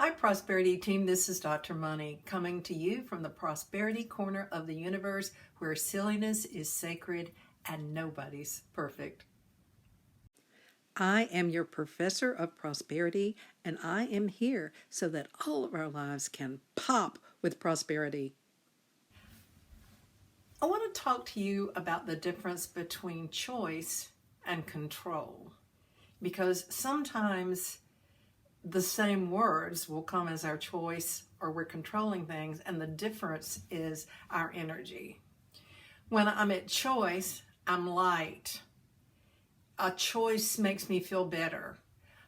Hi, Prosperity Team. This is Dr. Money coming to you from the Prosperity Corner of the universe where silliness is sacred and nobody's perfect. I am your professor of prosperity, and I am here so that all of our lives can pop with prosperity. I want to talk to you about the difference between choice and control, because sometimes the same words will come as our choice or we're controlling things, and the difference is our energy. When I'm at choice, I'm light. A choice makes me feel better.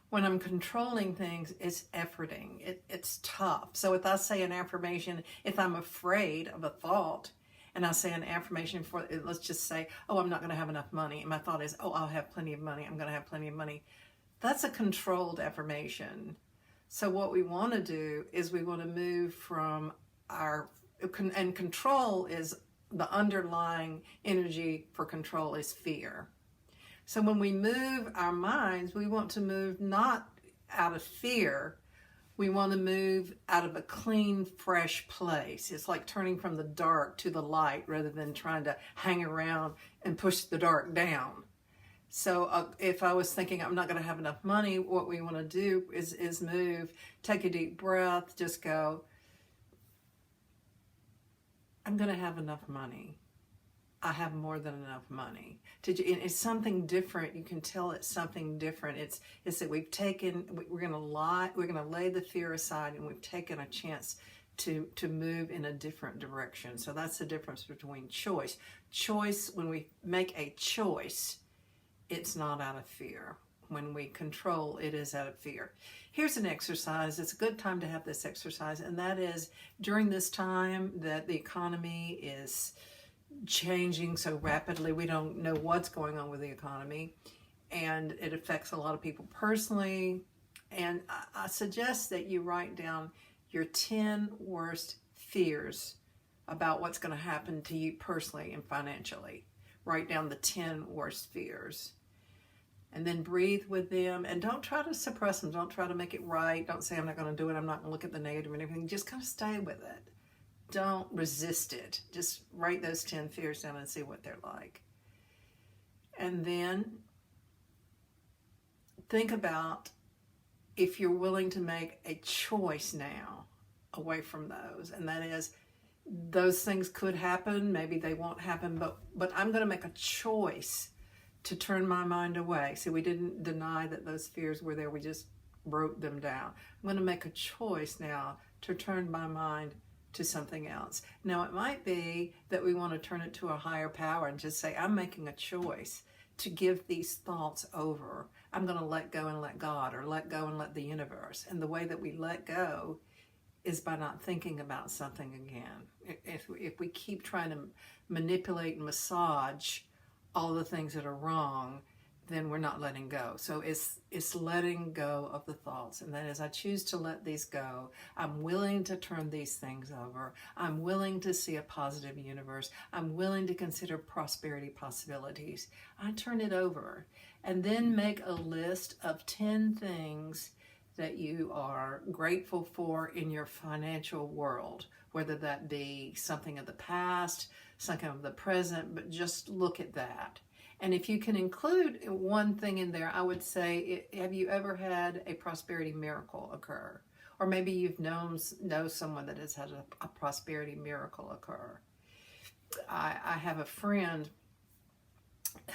When I'm controlling things, it's efforting. It's tough. So if I say an affirmation, if I'm afraid of a thought, and I say an affirmation for, let's just say, oh, I'm not going to have enough money. And my thought is, oh, I'll have plenty of money. I'm going to have plenty of money. That's a controlled affirmation. So what we want to do is we want to move from and control is the underlying energy for control is fear. So when we move our minds, we want to move not out of fear. We want to move out of a clean, fresh place. It's like turning from the dark to the light rather than trying to hang around and push the dark down. So if I was thinking I'm not going to have enough money, what we want to do is move, take a deep breath, just go, I'm going to have enough money. I have more than enough money. It's something different. You can tell it's something different. It's that we're going to lay the fear aside, and we've taken a chance to move in a different direction. So that's the difference between choice. Choice, when we make a choice, it's not out of fear. When we control, it is out of fear. Here's an exercise. It's a good time to have this exercise, and that is during this time that the economy is changing so rapidly. We don't know what's going on with the economy, and it affects a lot of people personally. And I suggest that you write down your 10 worst fears about what's going to happen to you personally and financially. Write down the 10 worst fears. And then breathe with them, and don't try to suppress them. Don't try to make it right. Don't say, I'm not going to do it. I'm not going to look at the negative and everything. Just kind of stay with it. Don't resist it. Just write those 10 fears down and see what they're like. And then think about if you're willing to make a choice now away from those. And that is, those things could happen. Maybe they won't happen, but I'm going to make a choice to turn my mind away. See, we didn't deny that those fears were there. We just wrote them down. I'm going to make a choice now to turn my mind to something else. Now, it might be that we want to turn it to a higher power and just say, I'm making a choice to give these thoughts over. I'm going to let go and let God, or let go and let the universe. And the way that we let go is by not thinking about something again. If we keep trying to manipulate and massage all the things that are wrong, then we're not letting go. So it's letting go of the thoughts. And that is, I choose to let these go. I'm willing to turn these things over. I'm willing to see a positive universe. I'm willing to consider prosperity possibilities. I turn it over. And then make a list of 10 things that you are grateful for in your financial world, whether that be something of the past, something of the present, but just look at that. And if you can include one thing in there, I would say, have you ever had a prosperity miracle occur? Or maybe you've know someone that has had a prosperity miracle occur. I have a friend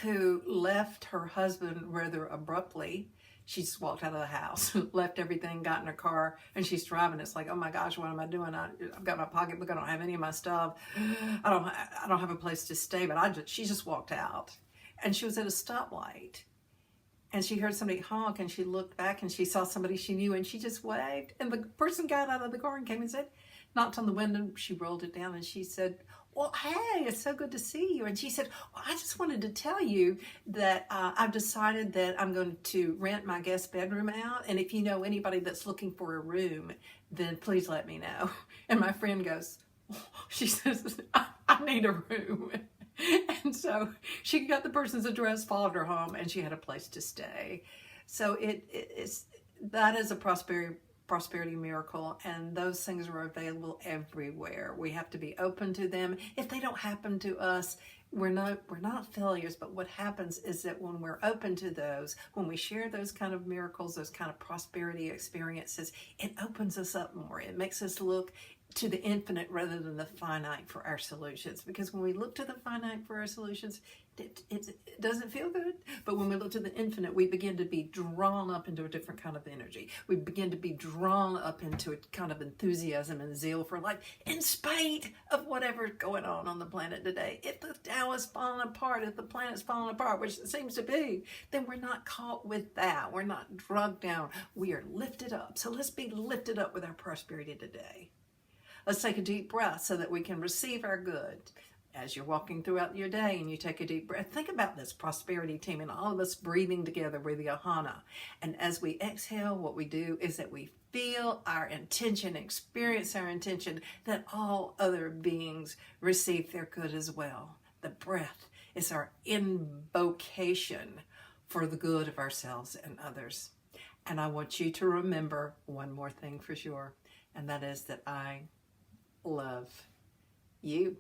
who left her husband rather abruptly. She just walked out of the house, left everything, got in her car, and she's driving. It's like, oh my gosh, what am I doing? I've got my pocketbook. I don't have any of my stuff. I don't have a place to stay. But she just walked out, and she was at a stoplight, and she heard somebody honk, and she looked back, and she saw somebody she knew, and she just waved, and the person got out of the car and came and said, knocked on the window. She rolled it down, and she said, well, hey, it's so good to see you. And she said, well, I just wanted to tell you that I've decided that I'm going to rent my guest bedroom out. And if you know anybody that's looking for a room, then please let me know. And my friend goes, she says, I need a room. And so she got the person's address, followed her home, and she had a place to stay. So that is a prosperity prosperity miracle, and those things are available everywhere. We have to be open to them. If they don't happen to us, we're not failures, but what happens is that when we're open to those, when we share those kind of miracles, those kind of prosperity experiences, it opens us up more. It makes us look to the infinite rather than the finite for our solutions. Because when we look to the finite for our solutions, it doesn't feel good. But when we look to the infinite, we begin to be drawn up into a different kind of energy. We begin to be drawn up into a kind of enthusiasm and zeal for life, in spite of whatever's going on the planet today. If the Tao is falling apart, if the planet's falling apart, which it seems to be, then we're not caught with that. We're not drugged down. We are lifted up. So let's be lifted up with our prosperity today. Let's take a deep breath so that we can receive our good. As you're walking throughout your day and you take a deep breath, think about this prosperity team and all of us breathing together with the Ahana. And as we exhale, what we do is that we feel our intention, experience our intention that all other beings receive their good as well. The breath is our invocation for the good of ourselves and others. And I want you to remember one more thing for sure, and that is that I love you.